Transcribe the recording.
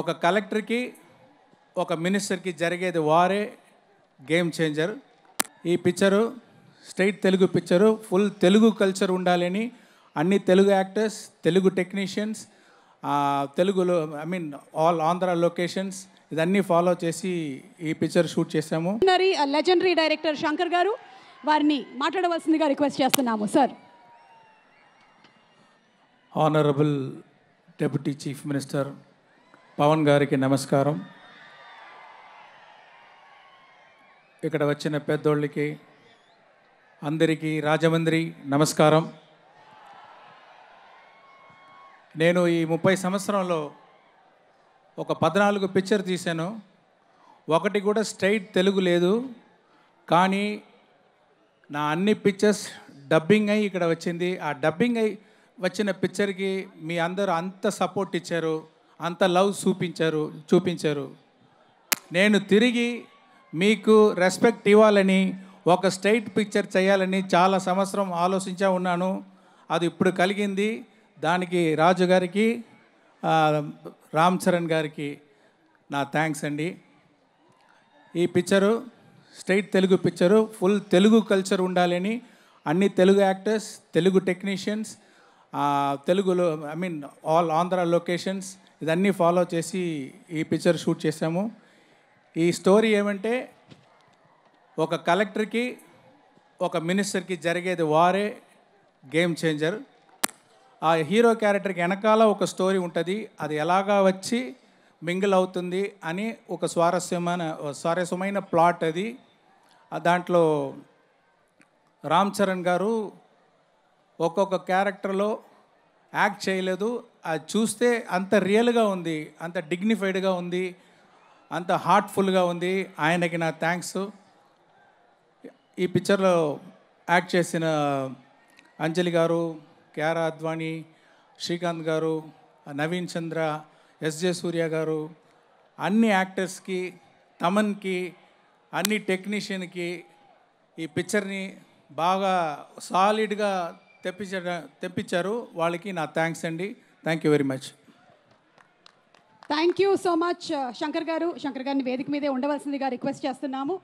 ఒక కలెక్టర్కి ఒక మినిస్టర్కి జరిగేది వారే గేమ్ చేంజర్. ఈ picture straight Telugu picture, full Telugu culture ఉండాలని అన్ని తెలుగు యాక్టర్స్, తెలుగు టెక్నీషియన్స్, తెలుగులో ఆల్ ఆంధ్ర లొకేషన్స్ ఇదన్నీ ఫాలో చేసి ఈ పిక్చర్ షూట్ చేసాము. లెజెండరీ డైరెక్టర్ శంకర్ గారు వారిని మాట్లాడవలసిందిగా రిక్వెస్ట్ చేస్తున్నాము sir. Honourable deputy chief minister Pawan గారికి నమస్కారం. ఇక్కడ వచ్చిన పెద్దోళ్ళకి అందరికీ రాజమండ్రి నమస్కారం. నేను ఈ 30 సంవత్సరంలో ఒక 14 పిక్చర్ తీశాను. ఒకటి కూడా స్ట్రైట్ తెలుగు లేదు, కానీ నా అన్ని పిక్చర్స్ డబ్బింగ్ అయ్యి ఇక్కడ వచ్చింది. ఆ డబ్బింగ్ అయ్యి వచ్చిన పిక్చర్కి మీ అందరూ అంత సపోర్ట్ ఇచ్చారు, అంత లవ్ చూపించారు. నేను తిరిగి మీకు రెస్పెక్ట్ ఇవ్వాలని ఒక స్ట్రైట్ పిక్చర్ చేయాలని చాలా సంవత్సరం ఆలోచించా ఉన్నాను. అది ఇప్పుడు కలిగింది. దానికి రాజు గారికి, రామ్ చరణ్ గారికి నా థ్యాంక్స్ అండి. ఈ picture straight Telugu picture, full Telugu culture ఉండాలని అన్ని తెలుగు యాక్టర్స్, తెలుగు టెక్నీషియన్స్, తెలుగులో ఆల్ ఆంధ్ర లొకేషన్స్ ఇదన్నీ ఫాలో చేసి ఈ పిక్చర్ షూట్ చేసాము. ఈ స్టోరీ ఏమంటే, ఒక కలెక్టర్కి ఒక మినిస్టర్కి జరిగేది వారే గేమ్ చేంజర్. ఆ హీరో క్యారెక్టర్కి వెనకాల ఒక స్టోరీ ఉంటుంది, అది ఎలాగా వచ్చి మింగిల్ అవుతుంది అని ఒక స్వారస్యమైన ప్లాట్ అది. దాంట్లో రామ్ చరణ్ గారు ఒక్కొక్క క్యారెక్టర్లో యాక్ట్ చేయలేదు. అది చూస్తే అంత రియల్గా ఉంది, అంత డిగ్నిఫైడ్గా ఉంది, అంత హార్ట్ఫుల్గా ఉంది. ఆయనకి నా థ్యాంక్స్. ఈ పిక్చర్లో యాక్ట్ చేసిన అంజలి గారు, క్యారా అద్వానీ, శ్రీకాంత్ గారు, నవీన్ చంద్ర, ఎస్జే సూర్య గారు, అన్ని యాక్టర్స్కి, తమన్కి, అన్ని టెక్నీషియన్కి ఈ పిక్చర్ని బాగా సాలిడ్గా తెప్పించారు. వాళ్ళకి నా థ్యాంక్స్ అండి. Thank you very much. Thank you so much Shankar గారు. శంకర్ గారిని వేదిక మీదే ఉండవలసిందిగా రిక్వెస్ట్ చేస్తున్నాము.